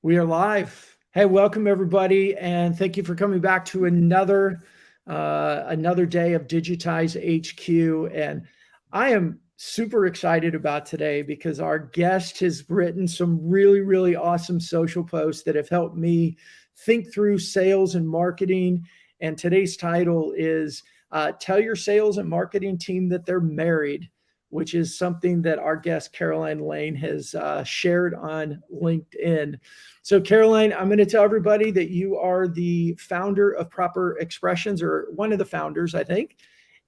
We are live. Hey, welcome everybody, and thank you for coming back to another day of Digitize HQ. And I am super excited about today because our guest has written some really awesome social posts that have helped me think through sales and marketing. And today's title is "Tell Your Sales and Marketing Team That They're Married," which is something that our guest Caroline Lane has shared on LinkedIn. So, Caroline, I'm going to tell everybody that you are the founder of Proper Expressions, or one of the founders, I think.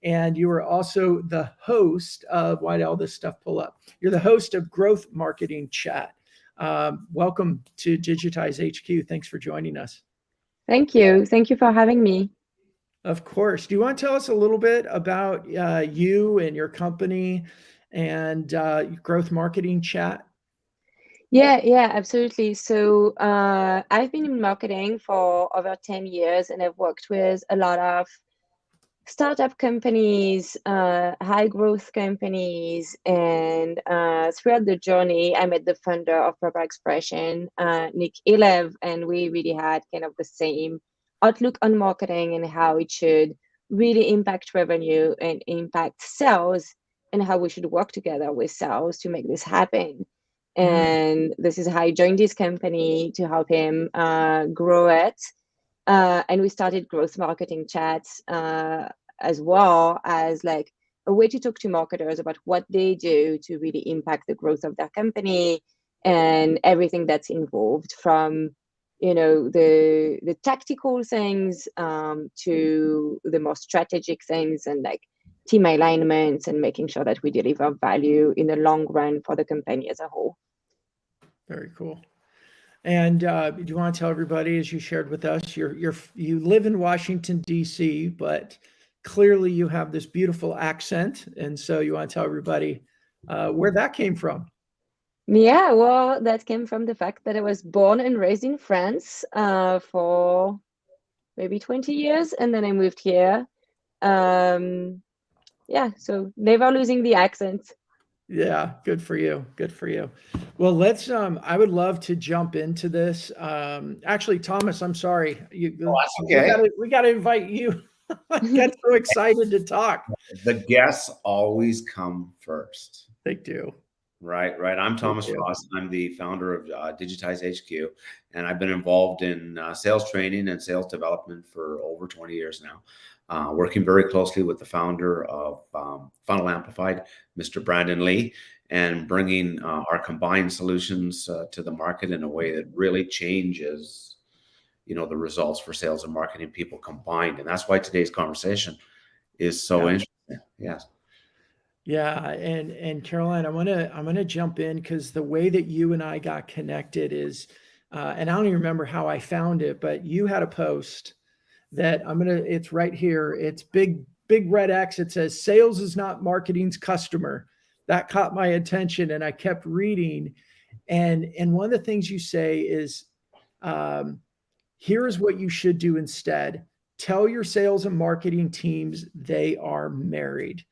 And you are also the host of, why did all this stuff pull up? You're the host of Growth Marketing Chat. Welcome to Digitize HQ. Thanks for joining us. Thank you. Thank you for having me. Of course. Do you want to tell us a little bit about you and your company and Growth Marketing Chat? Yeah, absolutely. So I've been in marketing for over 10 years, and I've worked with a lot of startup companies, high growth companies, and throughout the journey, I met the founder of Proper Expression, Nick Ilev, and we really had kind of the same outlook on marketing and how it should really impact revenue and impact sales, and how we should work together with sales to make this happen. And this is how I joined this company to help him grow it. And we started Growth Marketing Chats as well as like a way to talk to marketers about what they do to really impact the growth of their company and everything that's involved, from the tactical things to the more strategic things, and like team alignments and making sure that we deliver value in the long run for the company as a whole. Very cool. And do you want to tell everybody, as you shared with us, you live in Washington, D.C., but clearly you have this beautiful accent. And so you want to tell everybody where that came from. Yeah, well, that came from the fact that I was born and raised in France for maybe 20 years, and then I moved here. Yeah, so never losing the accent. Yeah, good for you. Good for you. Well, let's I would love to jump into this. Actually, Thomas, I'm sorry. That's okay. We gotta invite you. I get so excited to talk. The guests always come first. They do. Right. I'm Thomas Ross. I'm the founder of DigitizeHQ, and I've been involved in sales training and sales development for over 20 years now, working very closely with the founder of Funnel Amplified, Mr. Brandon Lee, and bringing our combined solutions to the market in a way that really changes, the results for sales and marketing people combined. And that's why today's conversation is so interesting. Yes. Yeah, and Caroline, I'm gonna jump in because the way that you and I got connected is, and I don't even remember how I found it, but you had a post that it's right here. It's big red X. It says, "Sales is not marketing's customer." That caught my attention, and I kept reading. And one of the things you say is, here is what you should do instead: tell your sales and marketing teams they are married.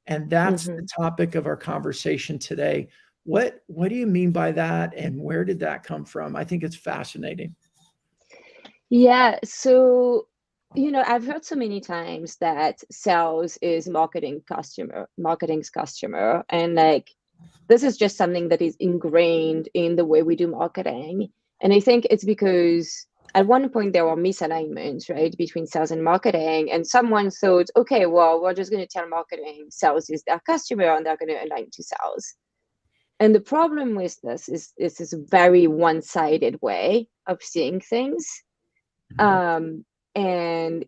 And that's the topic of our conversation today. What do you mean by that, and where did that come from? I think it's fascinating. Yeah, so I've heard so many times that sales is marketing's customer, and like this is just something that is ingrained in the way we do marketing. And I think it's because at one point there were misalignments, right, between sales and marketing, and someone thought, okay, well, we're just going to tell marketing sales is their customer and they're going to align to sales. And the problem with this is this very one-sided way of seeing things. And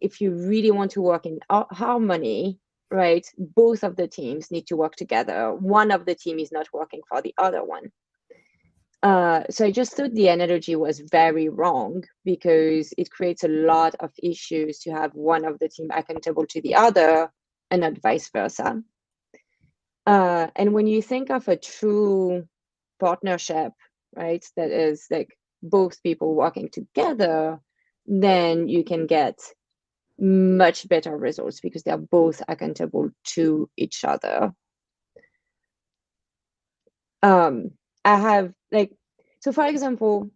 if you really want to work in harmony, right, both of the teams need to work together. One of the team is not working for the other one. So I just thought the analogy was very wrong, because it creates a lot of issues to have one of the team accountable to the other and not vice versa. And when you think of a true partnership, right, that is like both people working together, then you can get much better results because they're both accountable to each other. I have so for example,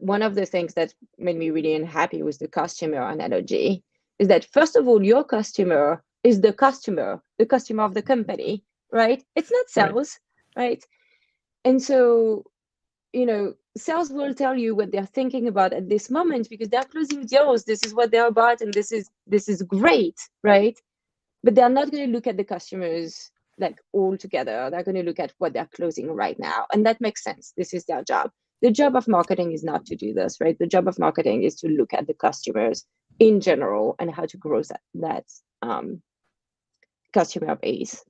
one of the things that made me really unhappy with the customer analogy is that, first of all, your customer is the customer of the company, right? It's not sales, right? And so, sales will tell you what they're thinking about at this moment because they're closing deals. This is what they're about, and this is great, right? But they're not going to look at the customers like all together. They're going to look at what they're closing right now, and that makes sense. This is their job. The job of marketing is not to do this, right? The job of marketing is to look at the customers in general and how to grow that customer base.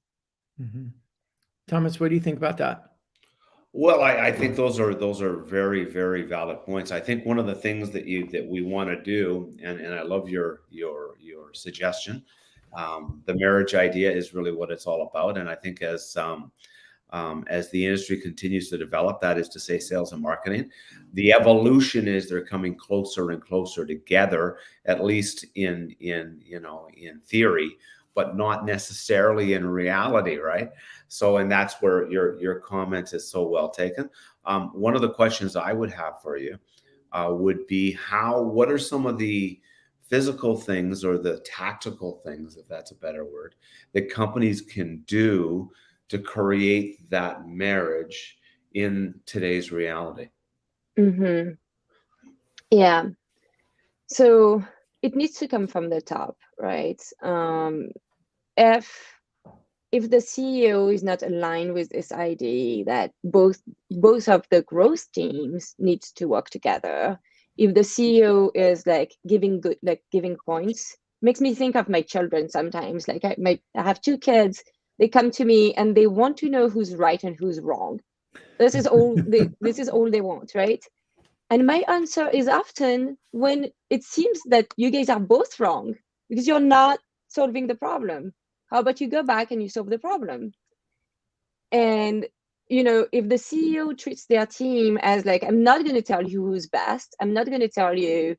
Mm-hmm. Thomas, what do you think about that? Well, I think those are very, very valid points. I think one of the things that we want to do, and I love your suggestion. The marriage idea is really what it's all about, and I think as the industry continues to develop, that is to say, sales and marketing, the evolution is they're coming closer and closer together, at least in theory, but not necessarily in reality, right? So, and that's where your comment is so well taken. One of the questions I would have for you would be what are some of the physical things or the tactical things, if that's a better word, that companies can do to create that marriage in today's reality? Mm-hmm. Yeah. So it needs to come from the top, right? If the CEO is not aligned with this idea that both of the growth teams need to work together, if the CEO is like giving points, makes me think of my children sometimes. Like I have two kids, they come to me and they want to know who's right and who's wrong. This is all they want, right? And my answer is often, when it seems that you guys are both wrong because you're not solving the problem, how about you go back and you solve the problem? And, if the CEO treats their team as like, I'm not going to tell you who's best, I'm not going to tell you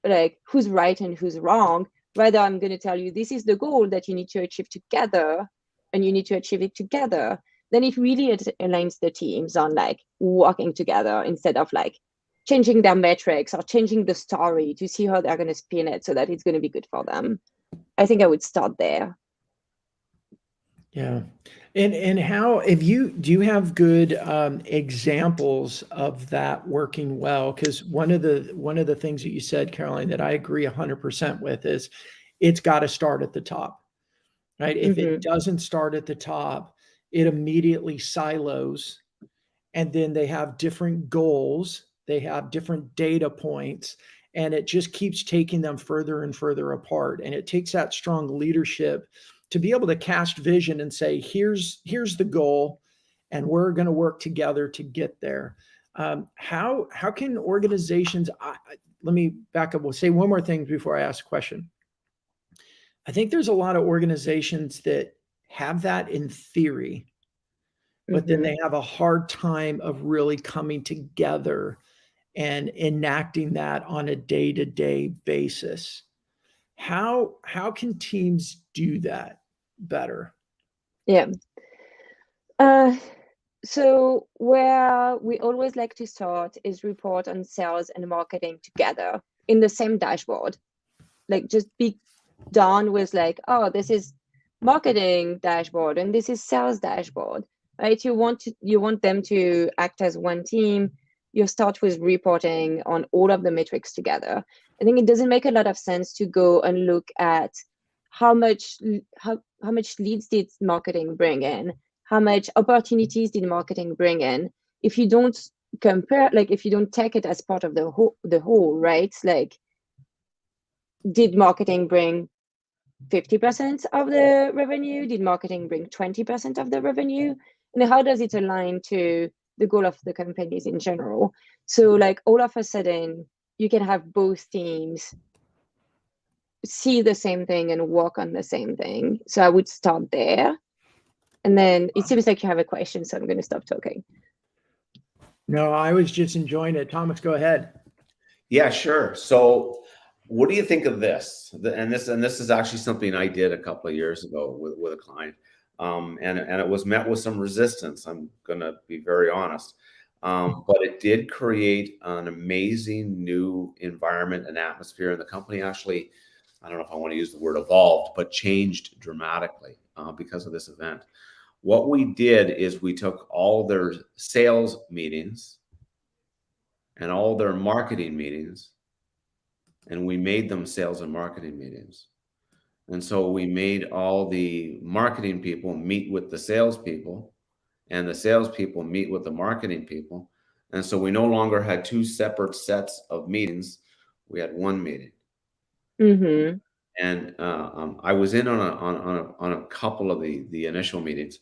like who's right and who's wrong, rather I'm going to tell you this is the goal that you need to achieve together and you need to achieve it together, then it really aligns the teams on like working together instead of like changing their metrics or changing the story to see how they're going to spin it so that it's going to be good for them. I think I would start there. Yeah. And how, do you have good examples of that working well? Because one of the things that you said, Caroline, that I agree 100% with is it's got to start at the top, right? If it doesn't start at the top, it immediately silos, and then they have different goals, they have different data points, and it just keeps taking them further and further apart. And it takes that strong leadership to be able to cast vision and say, here's the goal, and we're going to work together to get there. How can organizations, let me back up. We'll say one more thing before I ask a question. I think there's a lot of organizations that have that in theory, but then they have a hard time of really coming together and enacting that on a day-to-day basis. How can teams do that better? Yeah. So where we always like to start is report on sales and marketing together in the same dashboard. Like just be done with like, oh, this is marketing dashboard and this is sales dashboard, right? You want them to act as one team. You start with reporting on all of the metrics together. I think it doesn't make a lot of sense to go and look at how much leads did marketing bring in, how much opportunities did marketing bring in, if you don't compare, like if you don't take it as part of the whole, right? Like, did marketing bring 50% of the revenue? Did marketing bring 20% of the revenue? And how does it align to the goal of the companies in general? So like all of a sudden, you can have both teams see the same thing and work on the same thing. So I would start there. And then it seems like you have a question, so I'm going to stop talking. No, I was just enjoying it. Thomas, go ahead. Yeah, sure. So what do you think of this? And this is actually something I did a couple of years ago with a client. And it was met with some resistance. I'm going to be very honest. But it did create an amazing new environment and atmosphere. And the company actually, I don't know if I want to use the word evolved, but changed dramatically because of this event. What we did is we took all their sales meetings and all their marketing meetings, and we made them sales and marketing meetings. And so we made all the marketing people meet with the salespeople, and the salespeople meet with the marketing people. And so we no longer had two separate sets of meetings. We had one meeting. Mm-hmm. And I was in on a couple of the initial meetings,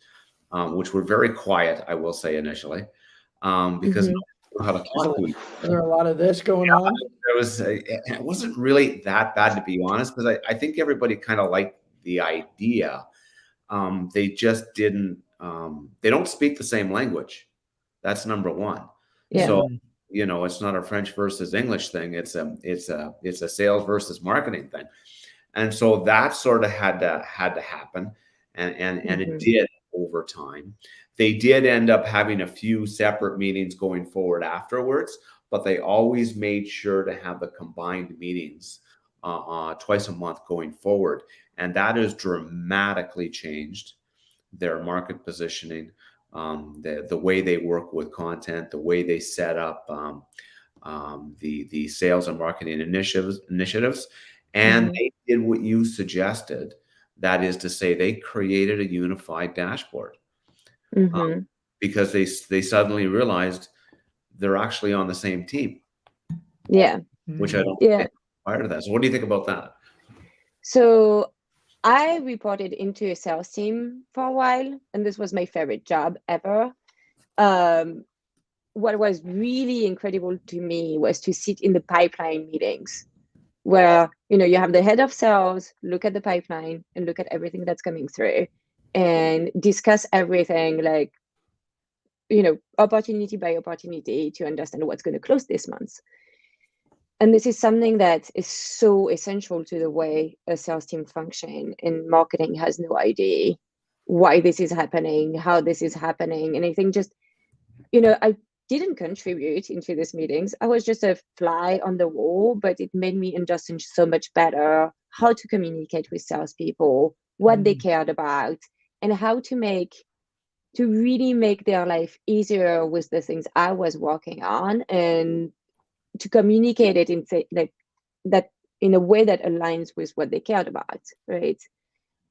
which were very quiet, I will say initially, because Mm-hmm. nobody knew how to talk to each Is there a lot of this going on? it wasn't really that bad, to be honest, because I think everybody kind of liked the idea. They just didn't. They don't speak the same language. That's number one. Yeah. So it's not a French versus English thing. It's a sales versus marketing thing. And so that sort of had to happen, and it did over time. They did end up having a few separate meetings going forward afterwards, but they always made sure to have the combined meetings twice a month going forward, and that has dramatically changed their market positioning, the way they work with content, the way they set up the sales and marketing initiatives. And they did what you suggested. That is to say, they created a unified dashboard because they suddenly realized they're actually on the same team. Yeah. Which I don't think prior to that. So what do you think about that? So I reported into a sales team for a while, and this was my favorite job ever. What was really incredible to me was to sit in the pipeline meetings where, you have the head of sales, look at the pipeline and look at everything that's coming through and discuss everything like, opportunity by opportunity to understand what's going to close this month. And this is something that is so essential to the way a sales team functions, and marketing has no idea why this is happening, how this is happening. And I think just, I didn't contribute into these meetings. I was just a fly on the wall, but it made me understand so much better how to communicate with salespeople, what they cared about, and how to really make their life easier with the things I was working on, and to communicate it in that in a way that aligns with what they cared about, right?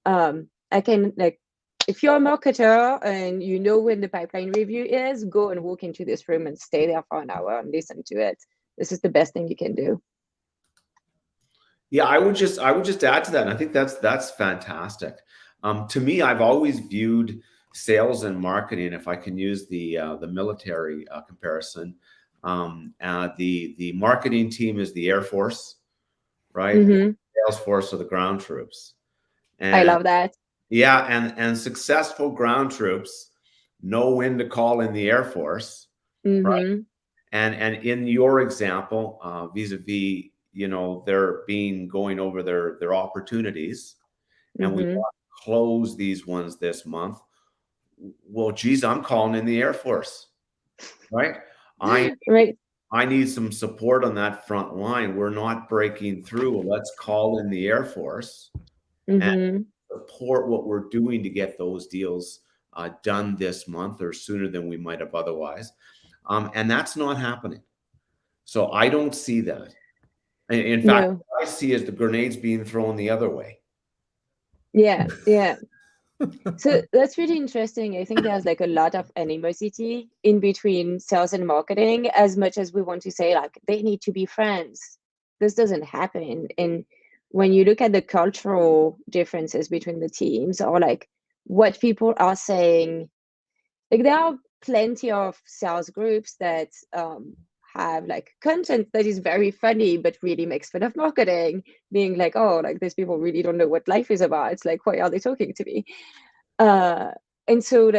I can if you're a marketer and you know when the pipeline review is, go and walk into this room and stay there for an hour and listen to it. This is the best thing you can do. Yeah, I would just add to that. And I think that's fantastic. To me, I've always viewed sales and marketing, if I can use the military comparison, the marketing team is the Air Force, right? The sales force are the ground troops. And I love that. Yeah, and successful ground troops know when to call in the Air Force, right? And in your example, vis-a-vis, they're going over their opportunities, and we want to close these ones this month. Well, geez, I'm calling in the Air Force, right? I need some support on that front line. We're not breaking through. Let's call in the Air Force and support what we're doing to get those deals done this month or sooner than we might have otherwise. And that's not happening. So I don't see that. In fact, what I see is the grenades being thrown the other way. Yeah. So that's really interesting. I think there's a lot of animosity in between sales and marketing, as much as we want to say they need to be friends. This doesn't happen. And when you look at the cultural differences between the teams, or what people are saying, there are plenty of sales groups that have content that is very funny but really makes fun of marketing, being these people really don't know what life is about. It's why are they talking to me? And so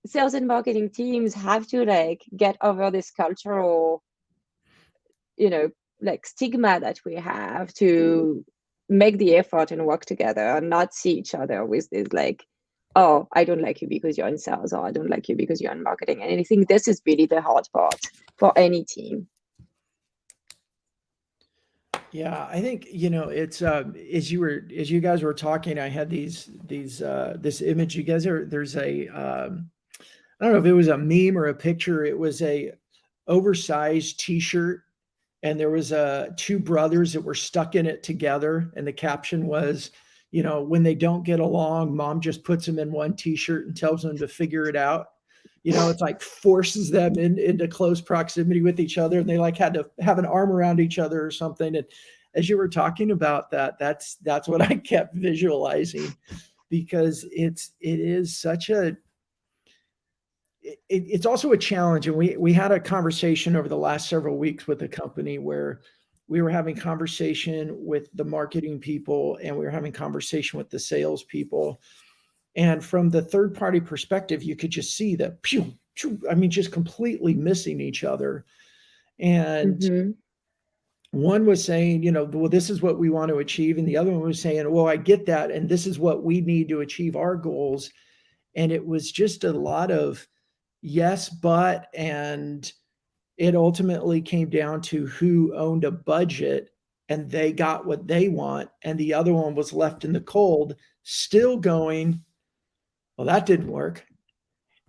sales and marketing teams have to get over this cultural stigma that we have, to make the effort and work together and not see each other with this oh, I don't like you because you're in sales, or I don't like you because you're in marketing. And I think this is really the hard part for any team. Yeah, I think, it's as you guys were talking, I had this image. You guys there's a I don't know if it was a meme or a picture. It was a oversized t-shirt, and there was two brothers that were stuck in it together, and the caption was, when they don't get along, mom just puts them in one t-shirt and tells them to figure it out. It's like forces them into close proximity with each other, and they like had to have an arm around each other or something. And as you were talking about that, that's what I kept visualizing, because it is such it's also a challenge. And we had a conversation over the last several weeks with the company where we were having conversation with the marketing people, and we were having conversation with the sales people. And from the third party perspective, you could just see that, just completely missing each other. And one was saying, well, this is what we want to achieve. And the other one was saying, well, I get that. And this is what we need to achieve our goals. And it was just a lot of yes, but, and it ultimately came down to who owned a budget, and they got what they want. And the other one was left in the cold, still going, well, that didn't work.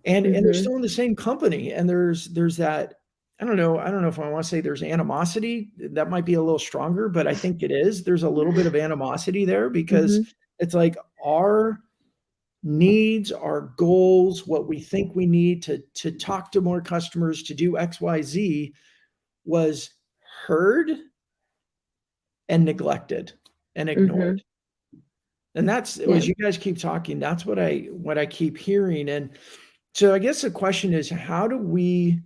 And they're still in the same company. And there's that, I don't know if I want to say there's animosity. That might be a little stronger, but I think it is. There's a little bit of animosity there, because it's like our needs, our goals, what we think we need to talk to more customers, to do XYZ, was heard and neglected and ignored. And that's, as you guys keep talking, that's what I keep hearing. And so I guess the question is, how do we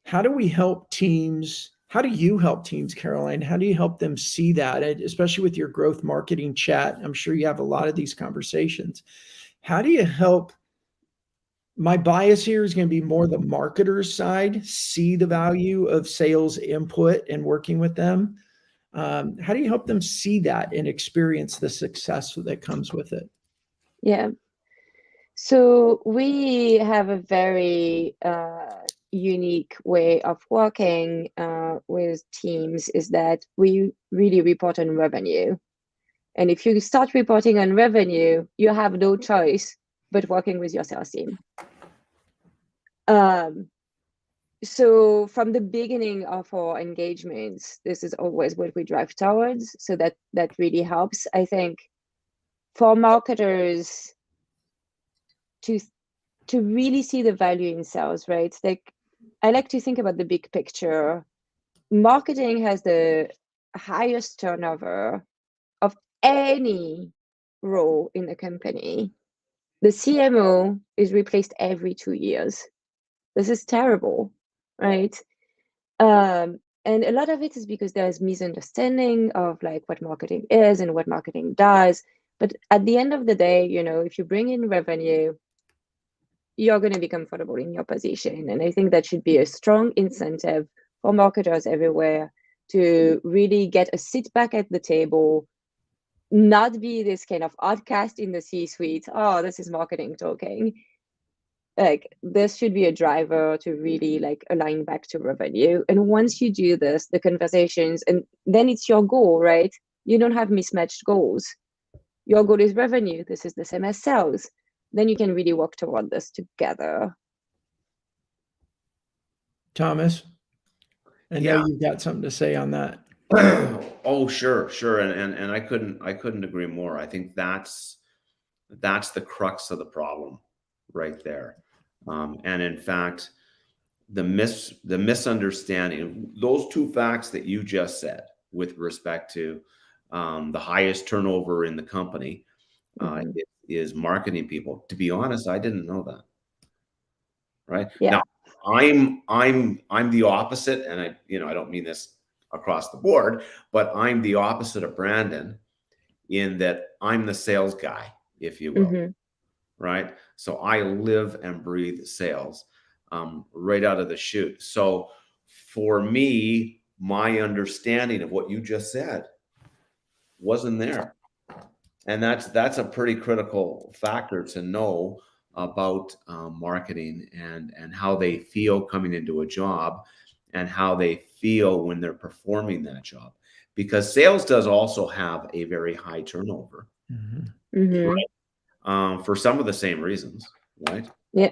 help teams? How do you help teams, Caroline? How do you help them see that, especially with your growth marketing chat? I'm sure you have a lot of these conversations. How do you help? My bias here is going to be more the marketer's side, see the value of sales input and working with them. How do you help them see that and experience the success that comes with it? Yeah. So we have a very unique way of working with teams, is that we really report on revenue. And if you start reporting on revenue, you have no choice but working with your sales team. So from the beginning of our engagements, this is always what we drive towards. So that really helps, I think, for marketers to really see the value in sales, right? Like, I like to think about the big picture. Marketing has the highest turnover of any role in the company. The CMO is replaced every 2 years. This is terrible, right? And a lot of it is because there's misunderstanding of like what marketing is and what marketing does. But at the end of the day, if you bring in revenue, you're going to be comfortable in your position. And I think that should be a strong incentive for marketers everywhere to really get a seat back at the table, not be this kind of outcast in the C-suite. Oh, this is marketing talking. Like, this should be a driver to really like align back to revenue. And once you do this, the conversations, and then it's your goal, right? You don't have mismatched goals. Your goal is revenue. This is the same as sales. Then you can really work toward this together. Thomas, I know you've got something to say on that. Oh, sure. And I couldn't agree more. I think that's the crux of the problem right there. And in fact, the misunderstanding, those two facts that you just said with respect to the highest turnover in the company is marketing people. To be honest, I didn't know that. Right. Yeah. Now, I'm the opposite, and I don't mean this across the board, but I'm the opposite of Brandon in that I'm the sales guy, if you will. Right. So I live and breathe sales right out of the chute. So for me, my understanding of what you just said wasn't there. And that's a pretty critical factor to know about marketing and how they feel coming into a job and how they feel when they're performing that job. Because sales does also have a very high turnover, right? For some of the same reasons, right? Yeah.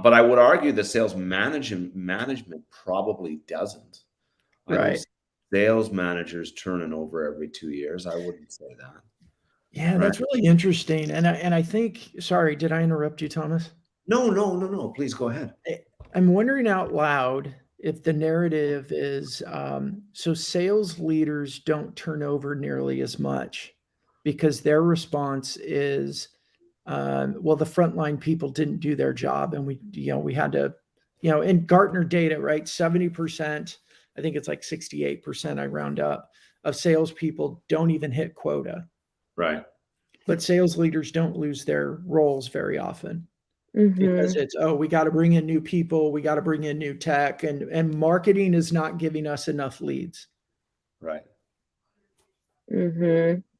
But I would argue that sales management probably doesn't. I don't Right. see sales managers turning over every 2 years. I wouldn't say that. Yeah, Right. that's really interesting. And I think, sorry, did I interrupt you, Thomas? No. Please go ahead. I'm wondering out loud if the narrative is so sales leaders don't turn over nearly as much because their response is, well, the frontline people didn't do their job, and we had to, in Gartner data, right? 70%, I think it's like 68%, I round up, of salespeople don't even hit quota. Right. But sales leaders don't lose their roles very often because it's, we got to bring in new people, we got to bring in new tech, and marketing is not giving us enough leads. Right.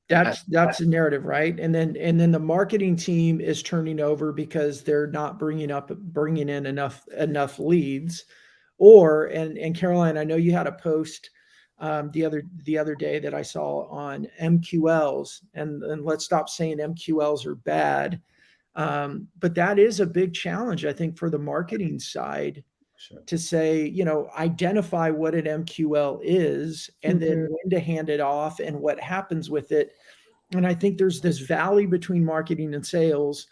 That's the narrative, right? And then the marketing team is turning over because they're not bringing in enough leads. And Caroline, I know you had a post the other day that I saw on MQLs, and let's stop saying MQLs are bad. But that is a big challenge, I think, for the marketing side. Sure. To say, identify what an MQL is and then when to hand it off and what happens with it. And I think there's this valley between marketing and sales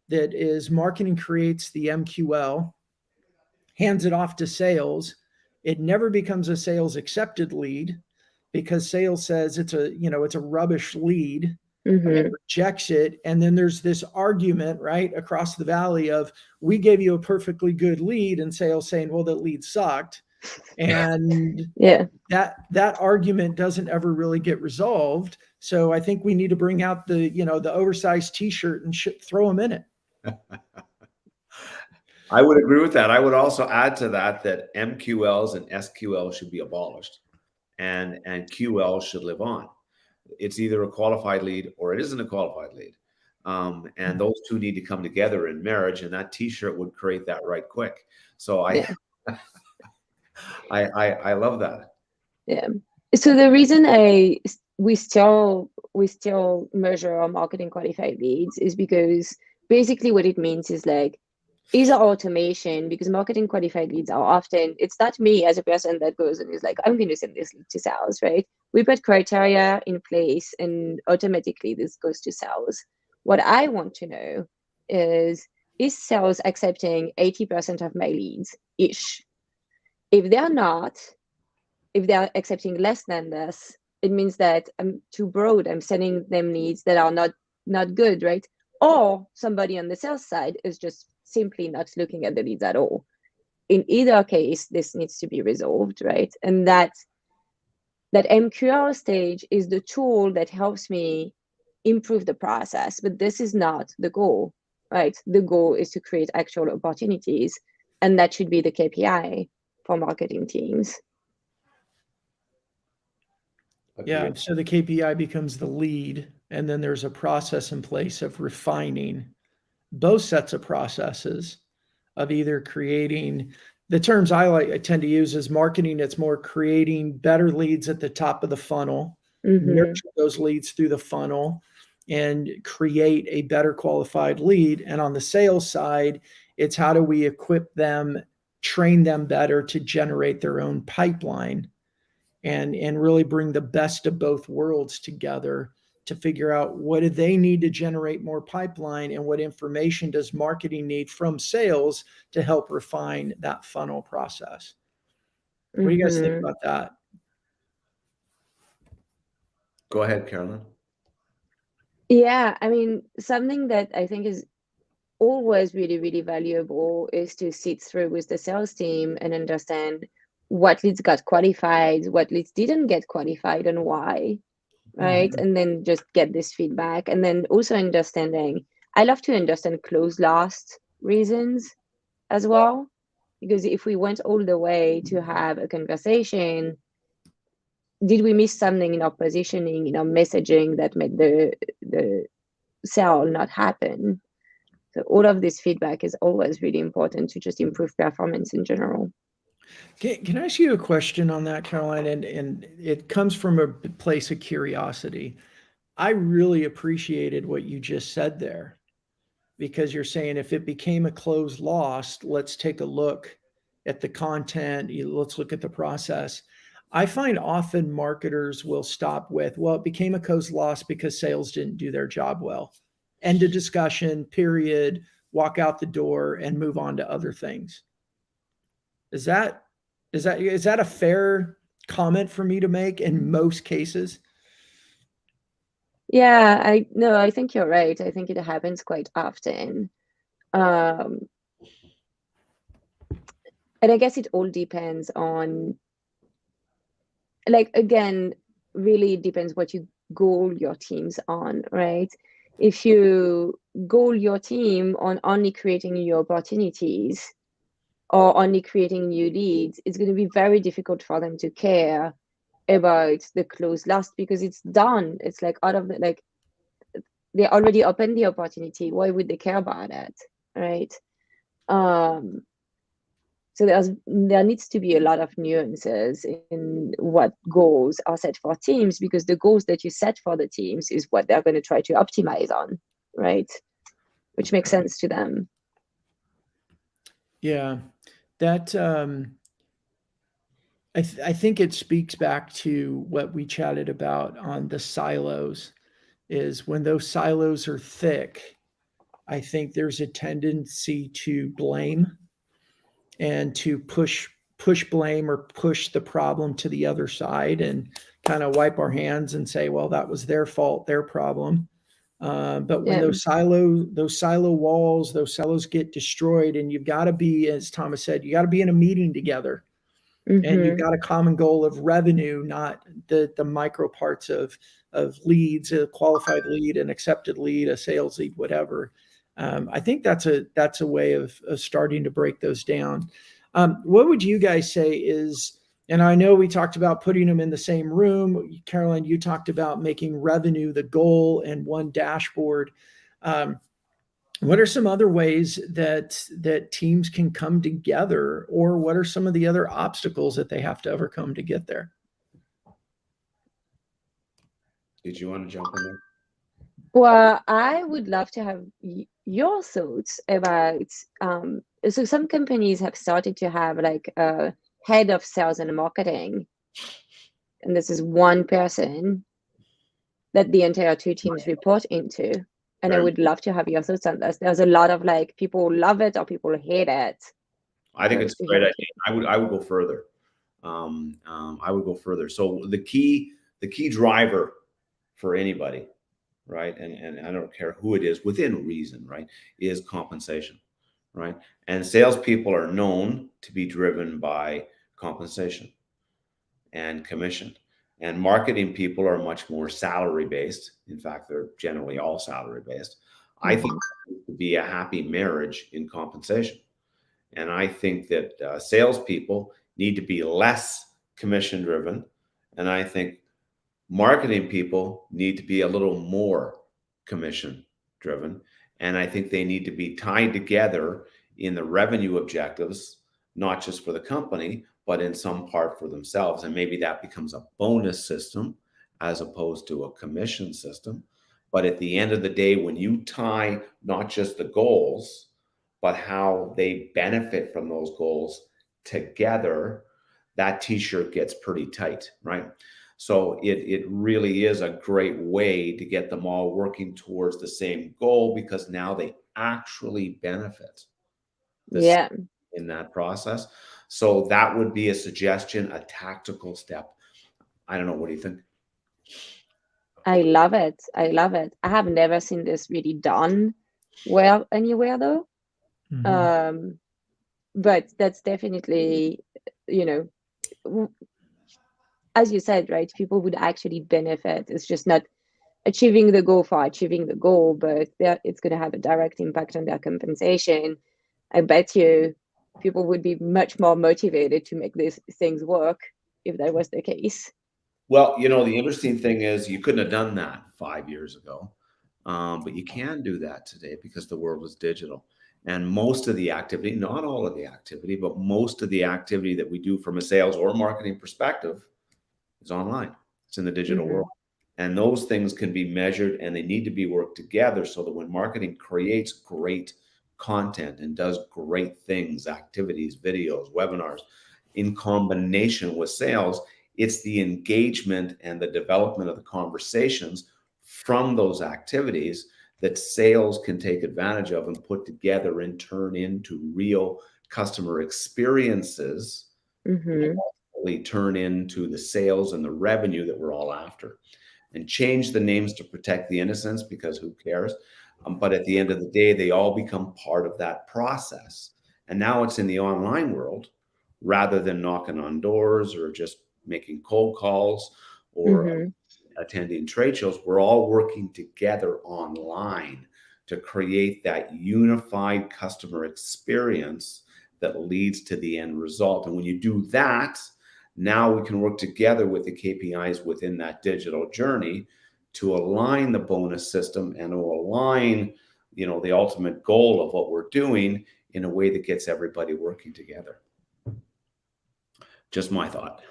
that is marketing creates the MQL, hands it off to sales. It never becomes a sales accepted lead because sales says it's a rubbish lead. And it rejects it. And then there's this argument right across the valley of, we gave you a perfectly good lead, and sales saying, well, that lead sucked. And that argument doesn't ever really get resolved. So I think we need to bring out the oversized t-shirt and throw them in it. I would agree with that. I would also add to that MQLs and SQLs should be abolished and QLs should live on. It's either a qualified lead or it isn't a qualified lead. And those two need to come together in marriage, and that t-shirt would create that right quick. So I love that. Yeah. So the reason we still measure our marketing qualified leads is because basically what it means is like, is our automation, because marketing qualified leads are often, it's not me as a person that goes and is like, I'm going to send this lead to sales, right? We put criteria in place and automatically this goes to sales. What I want to know is sales accepting 80% of my leads-ish? If they're not, if they're accepting less than this, it means that I'm too broad. I'm sending them leads that are not good, right? Or somebody on the sales side is just simply not looking at the leads at all. In either case, this needs to be resolved, right? And that MQL stage is the tool that helps me improve the process, but this is not the goal, right? The goal is to create actual opportunities, and that should be the KPI for marketing teams. Yeah, so the KPI becomes the lead, and then there's a process in place of refining both sets of processes of either creating, the terms I tend to use is marketing. It's more creating better leads at the top of the funnel, nurture those leads through the funnel, and create a better qualified lead. And on the sales side, it's how do we equip them, train them better to generate their own pipeline, and really bring the best of both worlds together to figure out what do they need to generate more pipeline and what information does marketing need from sales to help refine that funnel process. What do you guys think about that? Go ahead, Carolyn. Yeah, I mean, something that I think is always really, really valuable is to sit through with the sales team and understand what leads got qualified, what leads didn't get qualified, and why. Right. And then just get this feedback. And then also understanding, I love to understand close lost reasons as well, because if we went all the way to have a conversation, did we miss something in our positioning, in our messaging that made the sale not happen? So all of this feedback is always really important to just improve performance in general. Can I ask you a question on that, Caroline? And it comes from a place of curiosity. I really appreciated what you just said there, because you're saying if it became a closed loss, let's take a look at the content, let's look at the process. I find often marketers will stop with, well, it became a closed loss because sales didn't do their job well. End of discussion, period, walk out the door and move on to other things. Is that a fair comment for me to make in most cases? Yeah, I think you're right. I think it happens quite often. And I guess it all depends on, like, again, really it depends what you goal your teams on, right? If you goal your team on only creating new opportunities or only creating new leads, it's going to be very difficult for them to care about the closed loss, because it's done. It's like out of the, like, they already opened the opportunity. Why would they care about it, right? So there needs to be a lot of nuances in what goals are set for teams, because the goals that you set for the teams is what they're going to try to optimize on, right? Which makes sense to them. Yeah, that I think it speaks back to what we chatted about on the silos, is when those silos are thick, I think there's a tendency to blame and to push blame or push the problem to the other side and kind of wipe our hands and say, well, that was their fault, their problem. But when those silo walls, those silos get destroyed, and you've got to be, as Thomas said, you got to be in a meeting together. And you've got a common goal of revenue, not the micro parts of leads, a qualified lead, an accepted lead, a sales lead, whatever. I think that's a way of starting to break those down. What would you guys say is, and I know we talked about putting them in the same room. Caroline, you talked about making revenue the goal and one dashboard. What are some other ways that teams can come together, or what are some of the other obstacles that they have to overcome to get there? Did you want to jump in there? Well, I would love to have your thoughts about, so some companies have started to have like a head of sales and marketing, and this is one person that the entire two teams report into. And I would love to have your thoughts on this. There's a lot of, like, people love it or people hate it. I think it's a great idea. I would go further. I would go further. So the key driver for anybody, right, and I don't care who it is, within reason, right, is compensation, right? And salespeople are known to be driven by compensation and commission. And marketing people are much more salary based. In fact, they're generally all salary based. I think it would be a happy marriage in compensation. And I think that salespeople need to be less commission driven. And I think marketing people need to be a little more commission driven. And I think they need to be tied together in the revenue objectives, not just for the company, but in some part for themselves. And maybe that becomes a bonus system as opposed to a commission system. But at the end of the day, when you tie not just the goals, but how they benefit from those goals together, that t-shirt gets pretty tight, right? So it really is a great way to get them all working towards the same goal, because now they actually benefit in that process. So that would be a suggestion, a tactical step. I don't know. What do you think? I love it. I love it. I have never seen this really done well anywhere though. But that's definitely, as you said, right, people would actually benefit. It's just not achieving the goal for achieving the goal, but it's going to have a direct impact on their compensation. I bet you people would be much more motivated to make these things work if that was the case. Well, the interesting thing is you couldn't have done that 5 years ago. But you can do that today because the world is digital. And most of the activity, not all of the activity, but most of the activity that we do from a sales or marketing perspective is online. It's in the digital world. And those things can be measured and they need to be worked together so that when marketing creates great content and does great things, activities, videos, webinars, in combination with sales, it's the engagement and the development of the conversations from those activities that sales can take advantage of and put together and turn into real customer experiences, and ultimately turn into the sales and the revenue that we're all after. And change the names to protect the innocents, because who cares? But at the end of the day, they all become part of that process. And now it's in the online world, rather than knocking on doors or just making cold calls or attending trade shows. We're all working together online to create that unified customer experience that leads to the end result. And when you do that, now we can work together with the KPIs within that digital journey to align the bonus system and to align, the ultimate goal of what we're doing in a way that gets everybody working together. Just my thought.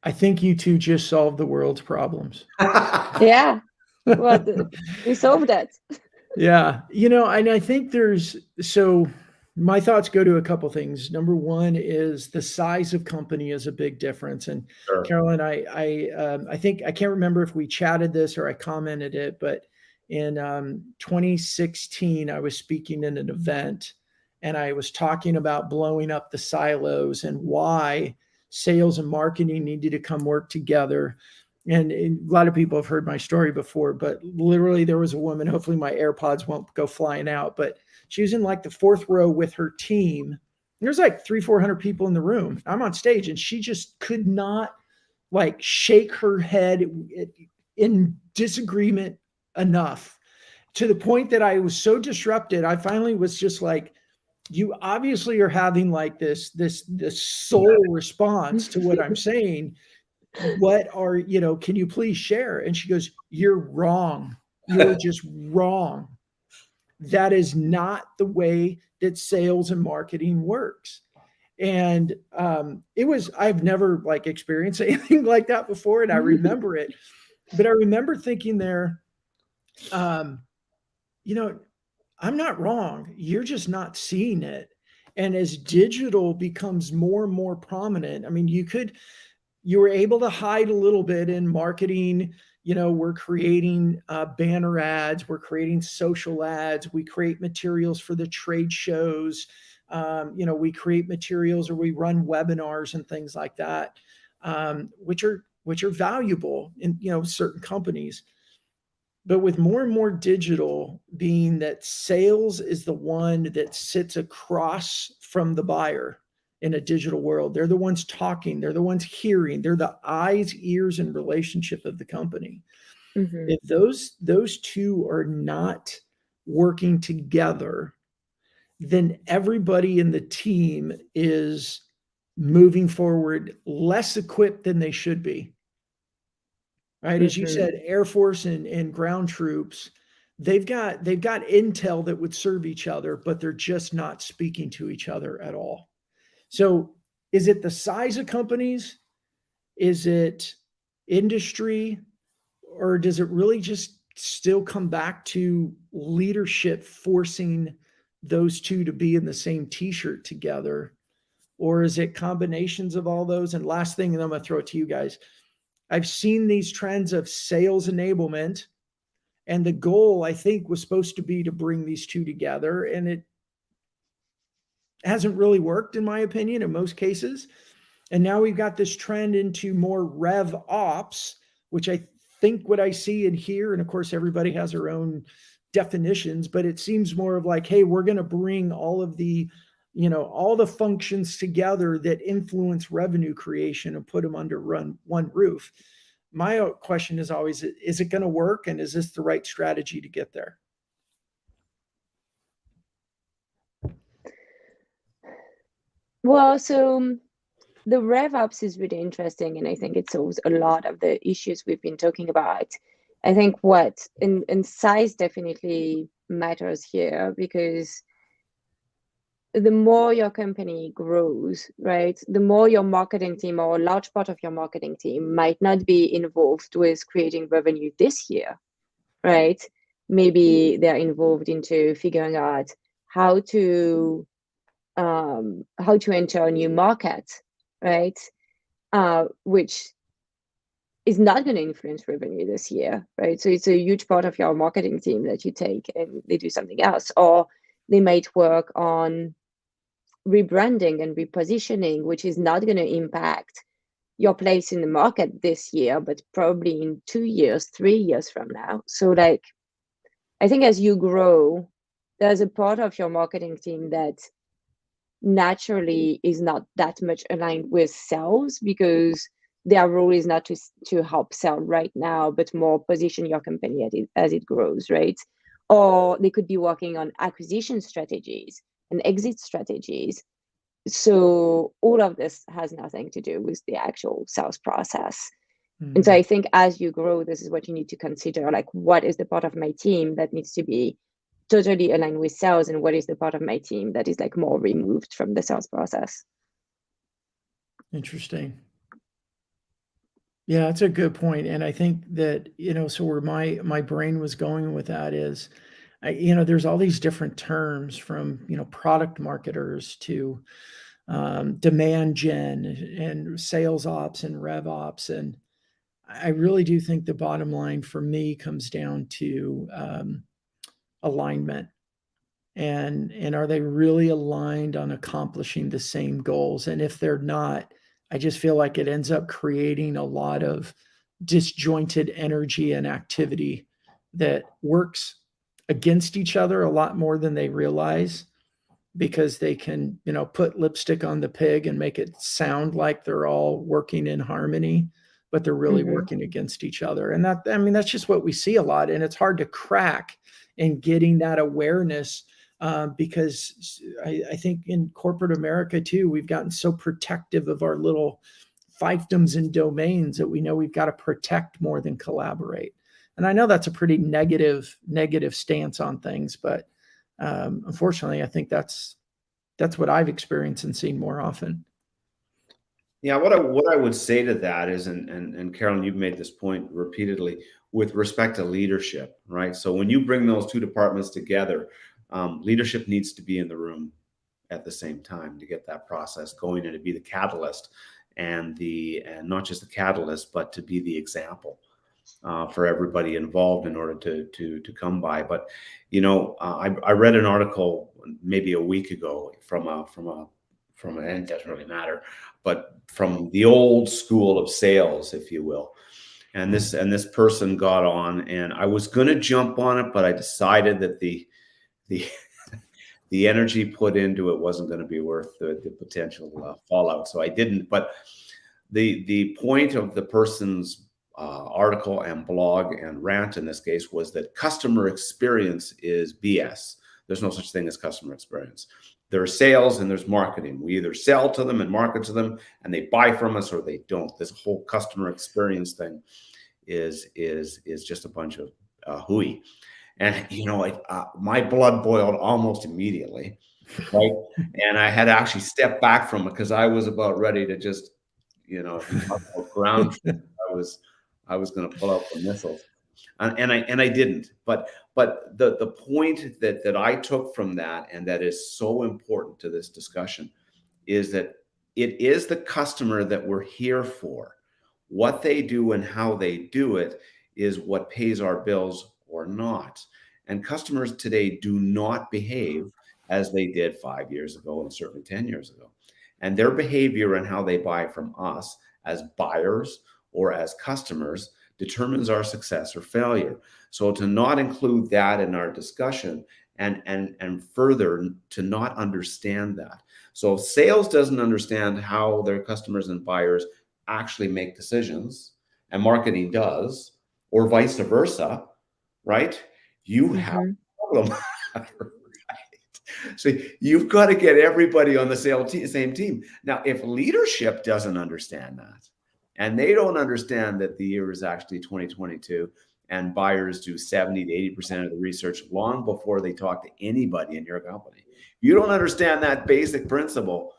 I think you two just solved the world's problems. Yeah. Well, we solved that. Yeah. And I think my thoughts go to a couple things. Number one is the size of company is a big difference. And Sure. Carolyn, I think, I can't remember if we chatted this or I commented it, but in 2016, I was speaking in an event and I was talking about blowing up the silos and why sales and marketing needed to come work together. And a lot of people have heard my story before, but literally there was a woman, hopefully my AirPods won't go flying out, but she was in like the fourth row with her team. There's like 300-400 people in the room. I'm on stage and she just could not like shake her head in disagreement enough, to the point that I was so disrupted. I finally was just like, you obviously are having like this soul response to what I'm saying. Can you please share? And she goes, you're wrong. You're just wrong. That is not the way that sales and marketing works. And I've never like experienced anything like that before. And I remember it, but I remember thinking there, I'm not wrong. You're just not seeing it. And as digital becomes more and more prominent, I mean, you were able to hide a little bit in marketing. We're creating banner ads, we're creating social ads, we create materials for the trade shows. We create materials or we run webinars and things like that, which are valuable in, certain companies. But with more and more digital, being that sales is the one that sits across from the buyer in a digital world. They're the ones talking, they're the ones hearing, they're the eyes, ears, and relationship of the company. If those two are not working together, then everybody in the team is moving forward less equipped than they should be. Right? As you said, Air Force and ground troops, they've got intel that would serve each other, but they're just not speaking to each other at all. So is it the size of companies? Is it industry? Or does it really just still come back to leadership forcing those two to be in the same t-shirt together? Or is it combinations of all those? And last thing, and I'm going to throw it to you guys. I've seen these trends of sales enablement, and the goal, I think, was supposed to be to bring these two together, and it hasn't really worked, in my opinion, in most cases. And now we've got this trend into more rev ops, which I think what I see and hear, and of course, everybody has their own definitions, but it seems more of like, hey, we're going to bring all of the, all the functions together that influence revenue creation and put them under one roof. My question is always, is it going to work? And is this the right strategy to get there? Well, so the RevOps is really interesting, and I think it solves a lot of the issues we've been talking about. I think what in size definitely matters here, because the more your company grows, right, the more your marketing team or a large part of your marketing team might not be involved with creating revenue this year, right? Maybe they're involved into figuring out how to enter a new market, right? Which is not going to influence revenue this year, right? So it's a huge part of your marketing team that you take and they do something else, or they might work on rebranding and repositioning, which is not going to impact your place in the market this year, but probably in 2 years, 3 years from now. So like, I think as you grow, there's a part of your marketing team that naturally is not that much aligned with sales, because their role is not to help sell right now, but more position your company as it grows, right? Or they could be working on acquisition strategies and exit strategies. So all of this has nothing to do with the actual sales process. And so I think as you grow, this is what you need to consider, like, what is the part of my team that needs to be totally aligned with sales, and what is the part of my team that is like more removed from the sales process. Interesting. Yeah, that's a good point. And I think that, so where my brain was going with that is, there's all these different terms from, product marketers to demand gen and sales ops and rev ops. And I really do think the bottom line for me comes down to alignment. And are they really aligned on accomplishing the same goals? And if they're not, I just feel like it ends up creating a lot of disjointed energy and activity that works against each other a lot more than they realize, because they can, put lipstick on the pig and make it sound like they're all working in harmony, but they're really working against each other. And that's just what we see a lot. And it's hard to crack in getting that awareness, because I think in corporate America too, we've gotten so protective of our little fiefdoms and domains that we know we've got to protect more than collaborate. And I know that's a pretty negative stance on things, but unfortunately, I think that's what I've experienced and seen more often. Yeah, what I would say to that is, and Carolyn, you've made this point repeatedly with respect to leadership, right? So when you bring those two departments together, leadership needs to be in the room at the same time to get that process going and to be the catalyst, and not just the catalyst, but to be the example for everybody involved in order to come by. But I read an article maybe a week ago from and it doesn't really matter, but from the old school of sales, if you will. And this person got on, and I was going to jump on it, but I decided that the energy put into it wasn't going to be worth the potential fallout, so I didn't. But the point of the person's article and blog and rant in this case was that customer experience is BS. There's no such thing as customer experience. There's sales and there's marketing. We either sell to them and market to them and they buy from us, or they don't. This whole customer experience thing is just a bunch of hooey. And my blood boiled almost immediately, right? And I had to actually step back from it because I was about ready to just, ground. I was going to pull out the missiles, and I didn't. But the point that I took from that, and that is so important to this discussion, is that it is the customer that we're here for. What they do and how they do it is what pays our bills or not. And customers today do not behave as they did 5 years ago and certainly 10 years ago. And their behavior and how they buy from us as buyers or as customers determines our success or failure. So to not include that in our discussion, and further to not understand that. So if sales doesn't understand how their customers and buyers actually make decisions, and marketing does, or vice versa, right? You have a problem. So you've got to get everybody on the same team. Now, if leadership doesn't understand that, and they don't understand that the year is actually 2022, and buyers do 70 to 80% of the research long before they talk to anybody in your company. You don't understand that basic principle,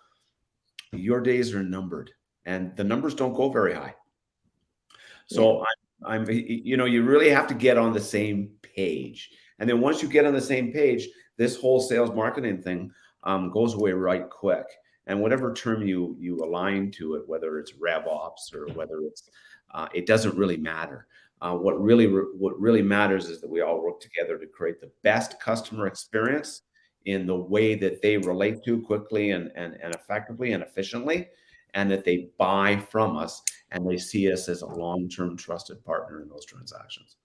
your days are numbered, and the numbers don't go very high. So I'm you really have to get on the same page. And then once you get on the same page, this whole sales marketing thing goes away right quick. And whatever term you align to it, whether it's RevOps or whether it's, it doesn't really matter. What really matters is that we all work together to create the best customer experience in the way that they relate to quickly and effectively and efficiently, and that they buy from us and they see us as a long-term trusted partner in those transactions.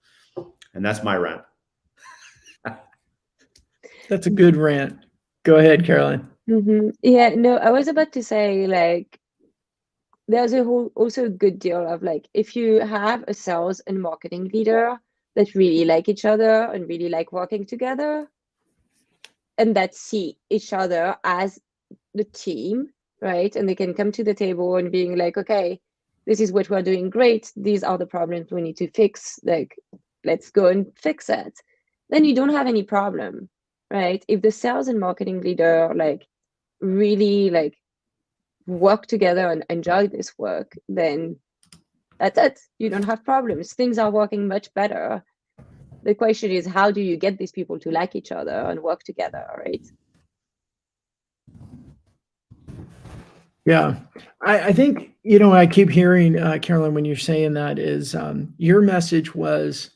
And that's my rant. That's a good rant. Go ahead, Caroline. Yeah, no, I was about to say, like, there's also a good deal of, like, if you have a sales and marketing leader that really like each other and really like working together, and that see each other as the team, right? And they can come to the table and being like, okay, this is what we're doing great. These are the problems we need to fix. Like, let's go and fix it. Then you don't have any problem, right? If the sales and marketing leader like really like work together and enjoy this work, then that's it. You don't have problems. Things are working much better. The question is, how do you get these people to like each other and work together, right? Yeah, I think, I keep hearing, Caroline, when you're saying that is your message was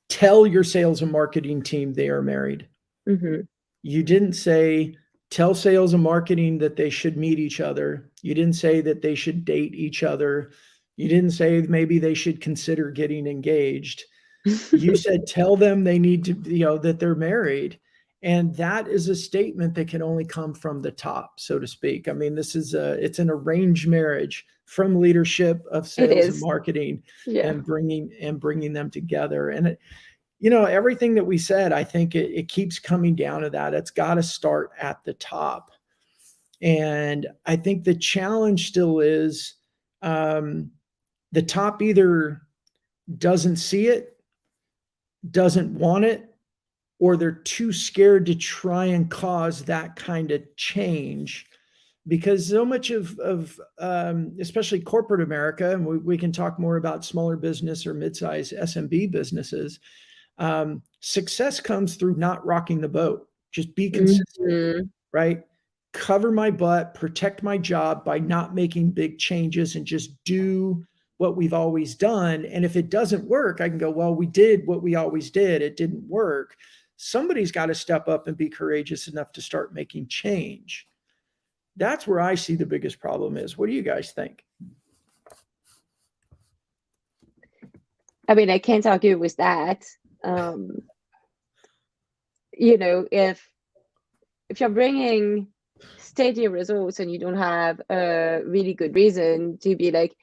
tell your sales and marketing team they are married. You didn't say tell sales and marketing that they should meet each other. You didn't say that they should date each other. You didn't say maybe they should consider getting engaged. You said tell them they need to, that they're married. And that is a statement that can only come from the top, so to speak. I mean, it's an arranged marriage from leadership of sales and marketing, and bringing them together. And everything that we said, I think it keeps coming down to that. It's got to start at the top. And I think the challenge still is the top either doesn't see it, doesn't want it, or they're too scared to try and cause that kind of change, because so much of especially corporate America, and we can talk more about smaller business or mid-sized SMB businesses, success comes through not rocking the boat. Just be consistent, right? Cover my butt, protect my job by not making big changes, and just do what we've always done. And if it doesn't work, I can go, well, we did what we always did. It didn't work. Somebody's got to step up and be courageous enough to start making change. That's where I see the biggest problem is. What do you guys think? I mean, I can't argue with that. If you're bringing steady results and you don't have a really good reason to be like,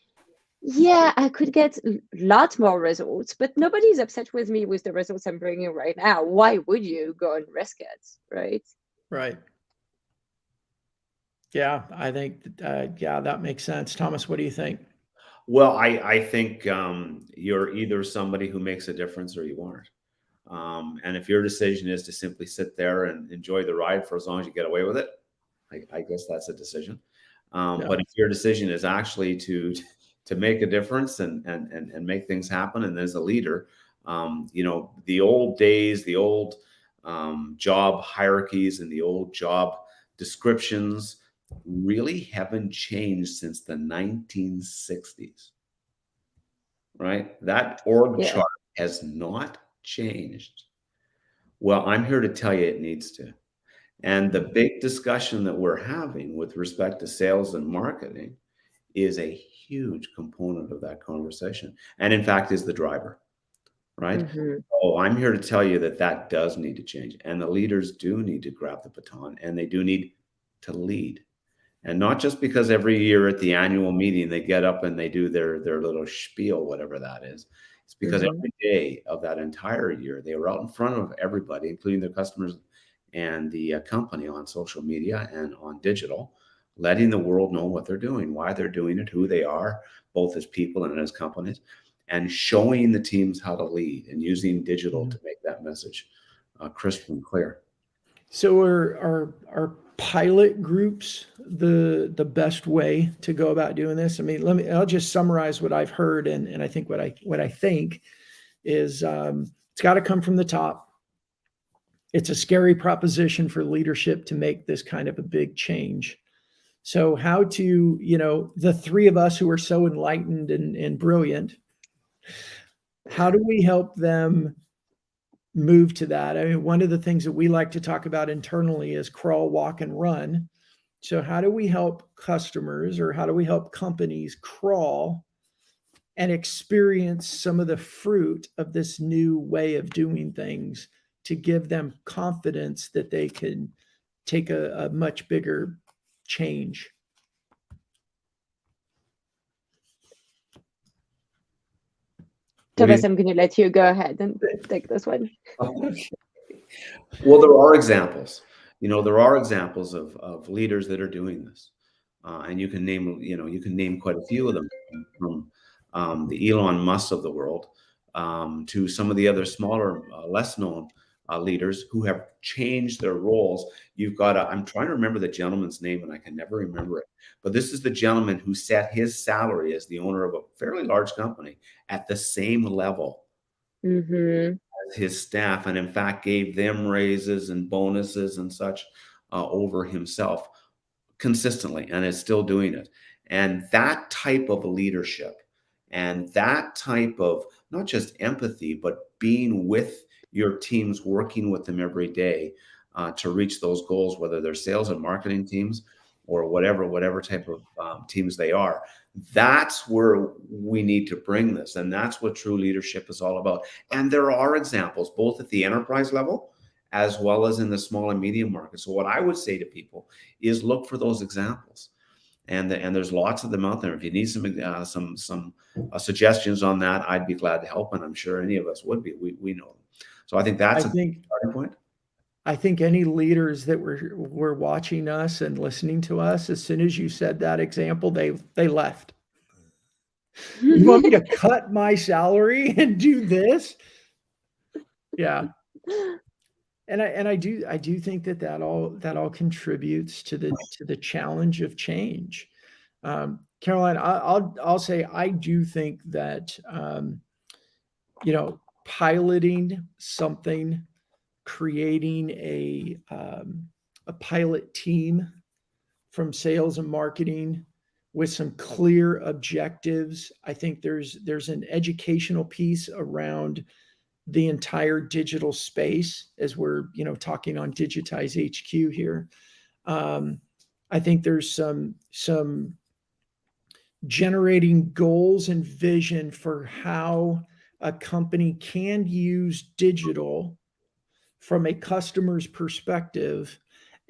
yeah, I could get a lot more results, but nobody's upset with me with the results I'm bringing right now. Why would you go and risk it, right? Right. Yeah, I think, that makes sense. Thomas, what do you think? Well, I think you're either somebody who makes a difference or you aren't. And if your decision is to simply sit there and enjoy the ride for as long as you get away with it, I guess that's a decision. But if your decision is actually to make a difference and make things happen, and as a leader, the old days, the old job hierarchies and the old job descriptions really haven't changed since the 1960s, right? That org chart has not changed. Well, I'm here to tell you it needs to. And the big discussion that we're having with respect to sales and marketing is a huge component of that conversation. And in fact, is the driver, right? So I'm here to tell you that does need to change. And the leaders do need to grab the baton, and they do need to lead. And not just because every year at the annual meeting, they get up and they do their little spiel, whatever that is. It's because every day of that entire year, they were out in front of everybody, including their customers and the company, on social media and on digital, letting the world know what they're doing, why they're doing it, who they are, both as people and as companies. and showing the teams how to lead and using digital to make that message crisp and clear. So are pilot groups the best way to go about doing this? I mean, I'll just summarize what I've heard, and I think what I think is it's got to come from the top. It's a scary proposition for leadership to make this kind of a big change. So how to, the three of us who are so enlightened and brilliant, how do we help them move to that? I mean, one of the things that we like to talk about internally is crawl, walk, and run. So how do we help customers, or how do we help companies crawl and experience some of the fruit of this new way of doing things to give them confidence that they can take a much bigger change? Thomas, I'm going to let you go ahead and take this one. Well, there are examples. There are examples of leaders that are doing this, and you can name quite a few of them, from the Elon Musk of the world to some of the other smaller, less known leaders who have changed their roles. I'm trying to remember the gentleman's name and I can never remember it, but this is the gentleman who set his salary as the owner of a fairly large company at the same level as his staff, and in fact gave them raises and bonuses and such over himself consistently, and is still doing it. And that type of leadership, and that type of not just empathy, but being with your teams, working with them every day to reach those goals, whether they're sales and marketing teams or whatever type of teams they are. That's where we need to bring this. And that's what true leadership is all about. And there are examples both at the enterprise level as well as in the small and medium market. So what I would say to people is look for those examples. And there's lots of them out there. If you need some suggestions on that, I'd be glad to help. And I'm sure any of us would be. We know them. So I think that's a starting point. I think any leaders that were watching us and listening to us, as soon as you said that example, they left. You want me to cut my salary and do this? Yeah. And I do think that all contributes to the challenge of change. Caroline, I'll say I do think that piloting something, creating a pilot team from sales and marketing with some clear objectives. I think there's an educational piece around the entire digital space as we're talking on DigitizeHQ here. I think there's some generating goals and vision for how a company can use digital from a customer's perspective,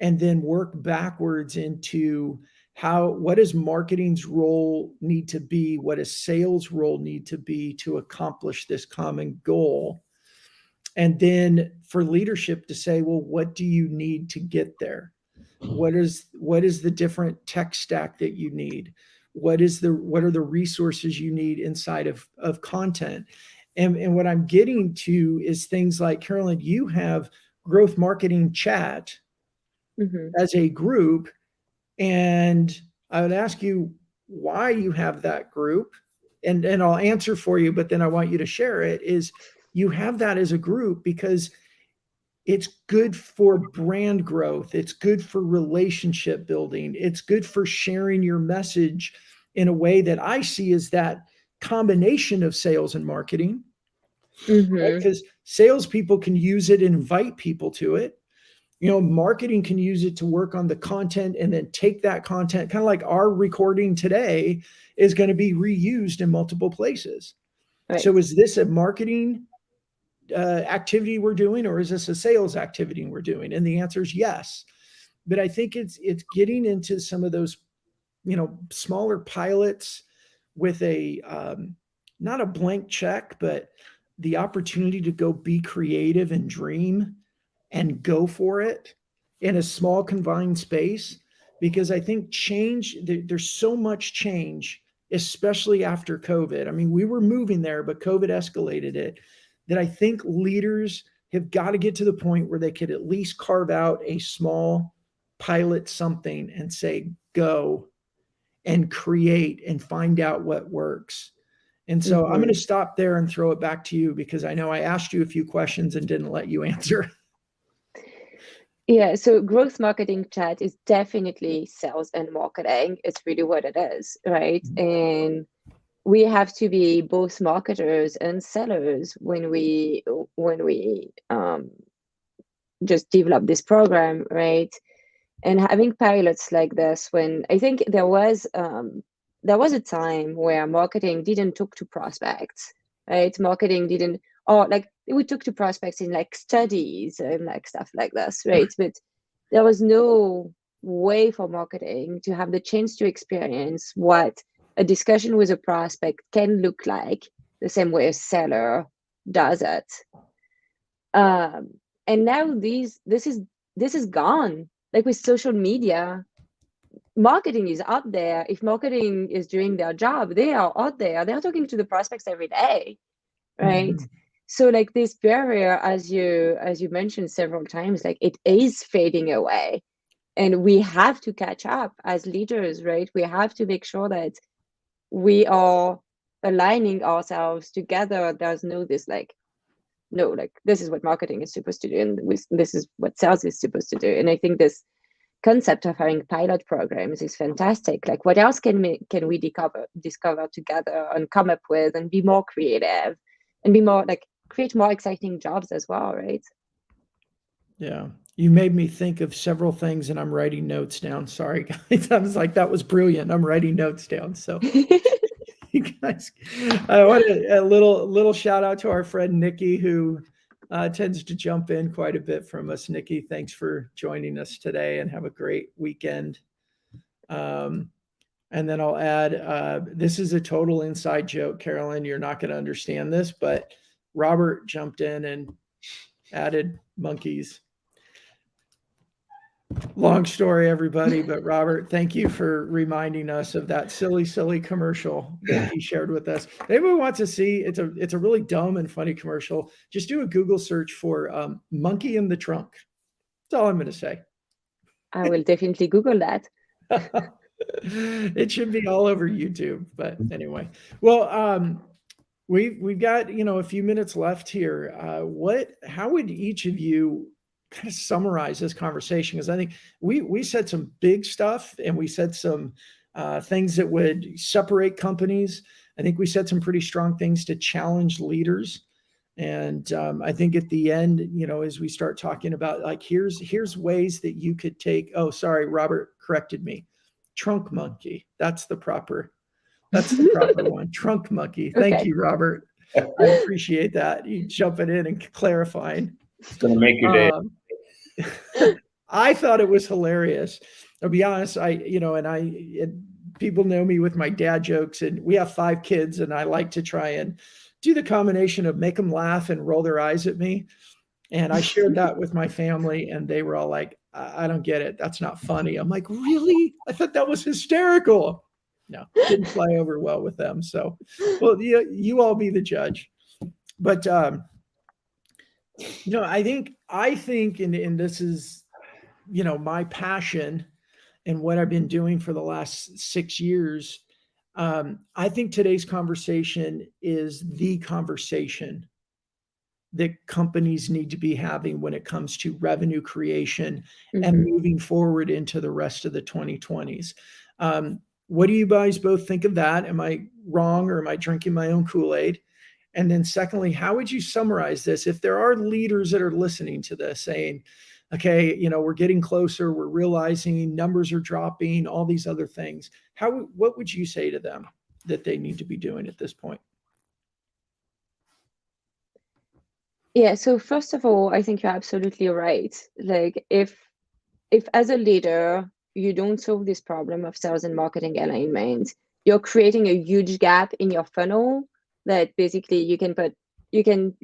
and then work backwards into what does marketing's role need to be, what does sales role need to be to accomplish this common goal, and then for leadership to say, well, what do you need to get there? What is the different tech stack that you need? What are the resources you need inside of content? And what I'm getting to is things like, Carolyn, you have growth marketing chat as a group. And I would ask you why you have that group, and I'll answer for you, but then I want you to share it. Is you have that as a group because it's good for brand growth. It's good for relationship building. It's good for sharing your message in a way that I see as that combination of sales and marketing. Right? Because salespeople can use it and invite people to it. Marketing can use it to work on the content and then take that content, kind of like our recording today is going to be reused in multiple places. Right. So is this a marketing activity we're doing, or is this a sales activity we're doing? And the answer is yes. But I think it's getting into some of those, smaller pilots with a not a blank check, but the opportunity to go be creative and dream and go for it in a small confined space. Because I think change, there's so much change especially after COVID. I mean, we were moving there, but COVID escalated it, that I think leaders have got to get to the point where they could at least carve out a small pilot something and say, go and create and find out what works. And so I'm going to stop there and throw it back to you, because I know I asked you a few questions and didn't let you answer. Yeah, so growth marketing chat is definitely sales and marketing. It's really what it is, right? And we have to be both marketers and sellers when we just develop this program, right? And having pilots like this, when I think there was a time where marketing didn't talk to prospects, right? Marketing didn't, or like we talk to prospects in like studies and like stuff like this, right? But there was no way for marketing to have the chance to experience what a discussion with a prospect can look like, the same way a seller does it. And now this is gone. Like with social media, marketing is out there. If marketing is doing their job, they are out there. They're talking to the prospects every day, right? So like this barrier, as you mentioned several times, like it is fading away, and we have to catch up as leaders, right? We have to make sure that we are aligning ourselves together. There's no this like, no, like this is what marketing is supposed to do, and this is what sales is supposed to do. And I think this concept of having pilot programs is fantastic. Like, what else can we discover together and come up with, and be more creative, and be more like create more exciting jobs as well, right? Yeah. You made me think of several things, and I'm writing notes down. Sorry, guys. I was like, that was brilliant. I'm writing notes down. So you guys, I want a little shout out to our friend Nikki, who tends to jump in quite a bit from us. Nikki, thanks for joining us today, and have a great weekend. And then I'll add, this is a total inside joke, Carolyn. You're not going to understand this, but Robert jumped in and added monkeys. Long story, everybody, but Robert, thank you for reminding us of that silly commercial that he shared with us. If anyone wants to see, it's a really dumb and funny commercial. Just do a Google search for monkey in the trunk. That's all I'm going to say. I will definitely Google that. It should be all over YouTube, but anyway. Well, we've got, a few minutes left here. How would each of you kind of summarize this conversation? Because I think we said some big stuff, and we said some things that would separate companies. I think we said some pretty strong things to challenge leaders. And I think at the end, as we start talking about like, here's ways that you could take, oh, sorry, Robert corrected me. Trunk monkey. That's the proper one. Trunk monkey. Thank you, Robert. I appreciate that. You jumping in and clarifying. It's going to make your day. I thought it was hilarious. I'll be honest. People know me with my dad jokes, and we have 5 kids, and I like to try and do the combination of make them laugh and roll their eyes at me. And I shared that with my family, and they were all like, I don't get it. That's not funny. I'm like, really? I thought that was hysterical. No, didn't fly over well with them. So, well, you all be the judge. But, I think, and this is, my passion and what I've been doing for the last 6 years. I think today's conversation is the conversation that companies need to be having when it comes to revenue creation and moving forward into the rest of the 2020s. What do you guys both think of that? Am I wrong, or am I drinking my own Kool-Aid? And then secondly, how would you summarize this? If there are leaders that are listening to this saying, okay, we're getting closer, we're realizing numbers are dropping, all these other things, what would you say to them that they need to be doing at this point? Yeah, so first of all, I think you're absolutely right. Like if as a leader, you don't solve this problem of sales and marketing alignment, you're creating a huge gap in your funnel that basically you can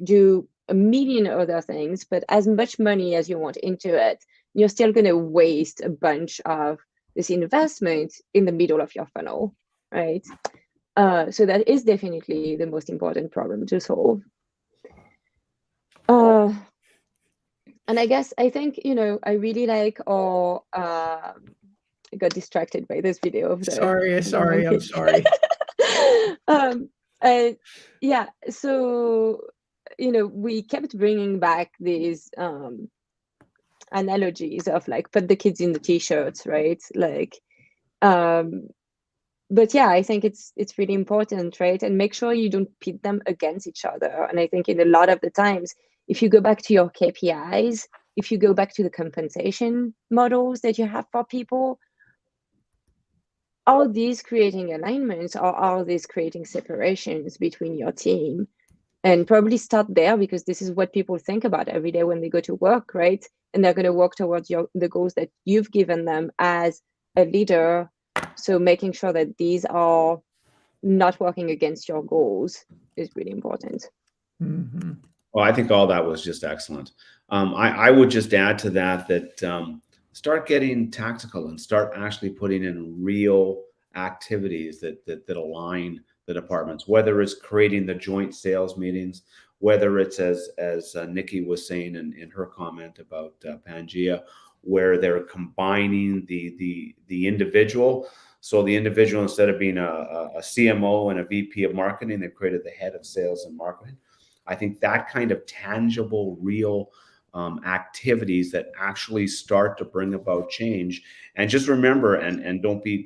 do a million other things, but as much money as you want into it, you're still going to waste a bunch of this investment in the middle of your funnel, right? So that is definitely the most important problem to solve. And I think, I really like our, I got distracted by this video of the Sorry, monkey. I'm sorry. Yeah, so, we kept bringing back these analogies of like, put the kids in the t-shirts, right? Like, but yeah, I think it's really important, right? And make sure you don't pit them against each other. And I think in a lot of the times, if you go back to your KPIs, if you go back to the compensation models that you have for people, are these creating alignments, or are these creating separations between your team? And probably start there, because this is what people think about every day when they go to work, right? And they're going to work towards the goals that you've given them as a leader. So making sure that these are not working against your goals is really important. Mm-hmm. Well, I think all that was just excellent. I would just add to that start getting tactical and start actually putting in real activities that align the departments, whether it's creating the joint sales meetings, whether it's as Nikki was saying in her comment about Pangea, where they're combining the individual. So the individual, instead of being a CMO and a VP of marketing, they've created the head of sales and marketing. I think that kind of tangible, real activities that actually start to bring about change. And just remember, and don't be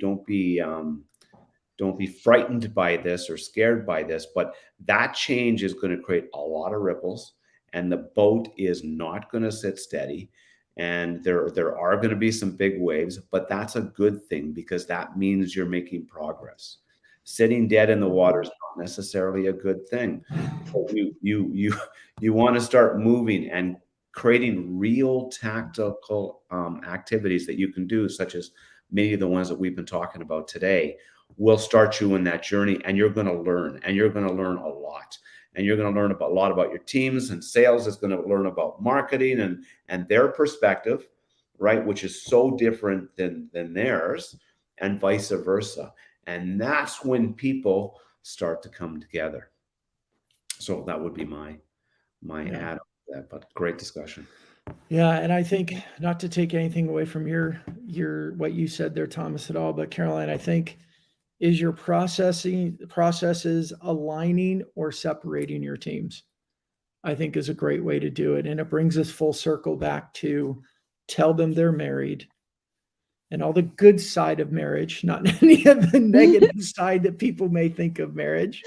frightened by this or scared by this, but that change is going to create a lot of ripples, and the boat is not going to sit steady. And there are going to be some big waves, but that's a good thing, because that means you're making progress. Sitting dead in the water is not necessarily a good thing. You want to start moving and creating real tactical activities that you can do, such as many of the ones that we've been talking about today, will start you in that journey, and you're going to learn, and you're going to learn a lot, and you're going to learn a lot about your teams, and sales is going to learn about marketing and their perspective, right, which is so different than theirs, and vice versa. And that's when people start to come together. So that would be my add on to that, but great discussion. Yeah, and I think, not to take anything away from your what you said there, Thomas, at all, but Caroline, I think, is your processes aligning or separating your teams, I think, is a great way to do it. And it brings us full circle back to tell them they're married, and all the good side of marriage, not any of the negative side that people may think of marriage.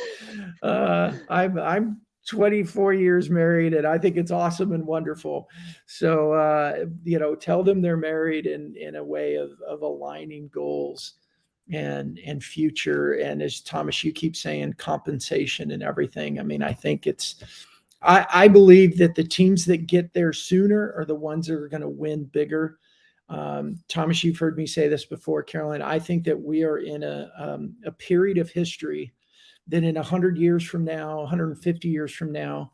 I'm 24 years married, and I think it's awesome and wonderful. So, tell them they're married in a way of aligning goals and future. And as Thomas, you keep saying, compensation and everything. I mean, I think I believe that the teams that get there sooner are the ones that are going to win bigger. Thomas, you've heard me say this before, Caroline. I think that we are in a period of history that in 100 years from now, 150 years from now,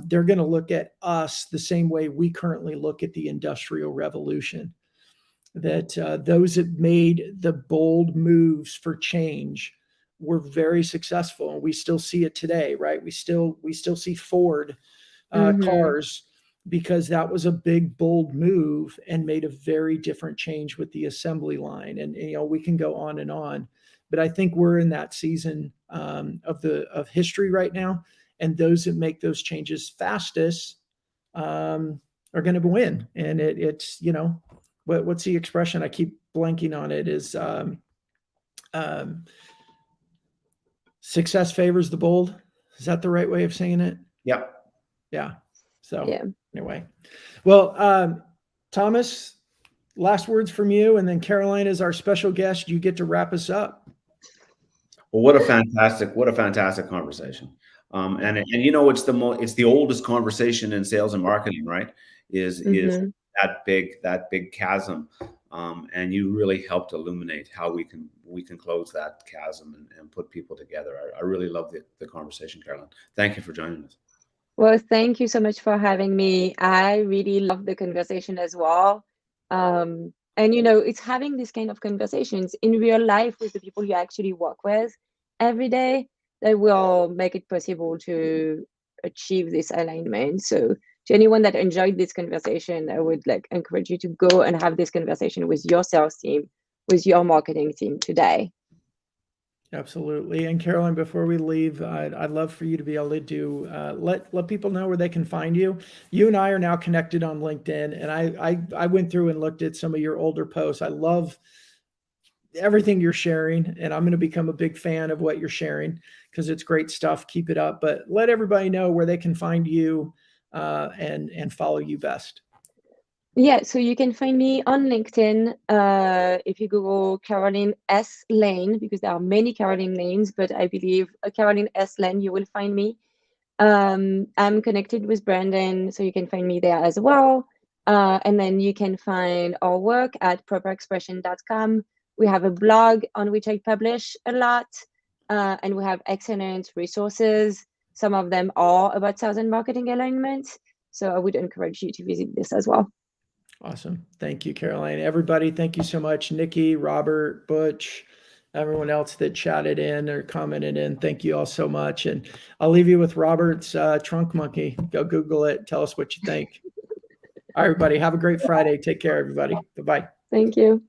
they're going to look at us the same way we currently look at the Industrial Revolution. That those that made the bold moves for change were very successful, and we still see it today, right? We still see Ford cars, because that was a big, bold move and made a very different change with the assembly line. And we can go on and on, but I think we're in that season of history right now, and those that make those changes fastest are going to win. And it's what's the expression? I keep blanking on it. Is success favors the bold. Is that the right way of saying it? Yeah. Yeah. So yeah. Anyway, well, Thomas, last words from you, and then Caroline is our special guest. You get to wrap us up. Well, what a fantastic conversation. And it's the oldest conversation in sales and marketing, right? Is that big chasm. And you really helped illuminate how we can close that chasm and put people together. I really love the conversation, Caroline. Thank you for joining us. Well, thank you so much for having me. I really love the conversation as well. And, it's having this kind of conversations in real life with the people you actually work with, every day that will make it possible to achieve this alignment. So to anyone that enjoyed this conversation, I would like encourage you to go and have this conversation with your sales team, with your marketing team today. Absolutely. And Caroline, before we leave, I'd love for you to be able to do, let people know where they can find you. You and I are now connected on LinkedIn, and I went through and looked at some of your older posts. I love everything you're sharing, and I'm going to become a big fan of what you're sharing because it's great stuff. Keep it up, but let everybody know where they can find you and follow you best. Yeah, so you can find me on LinkedIn if you Google Caroline S. Lane, because there are many Caroline Lanes, but I believe Caroline S. Lane, you will find me. I'm connected with Brandon, so you can find me there as well. And then you can find our work at properexpression.com. We have a blog on which I publish a lot, and we have excellent resources. Some of them are about sales and marketing alignment. So I would encourage you to visit this as well. Awesome. Thank you, Caroline. Everybody, thank you so much. Nikki, Robert, Butch, everyone else that chatted in or commented in. Thank you all so much. And I'll leave you with Robert's Trunk Monkey. Go Google it. Tell us what you think. All right, everybody. Have a great Friday. Take care, everybody. Bye-bye. Thank you.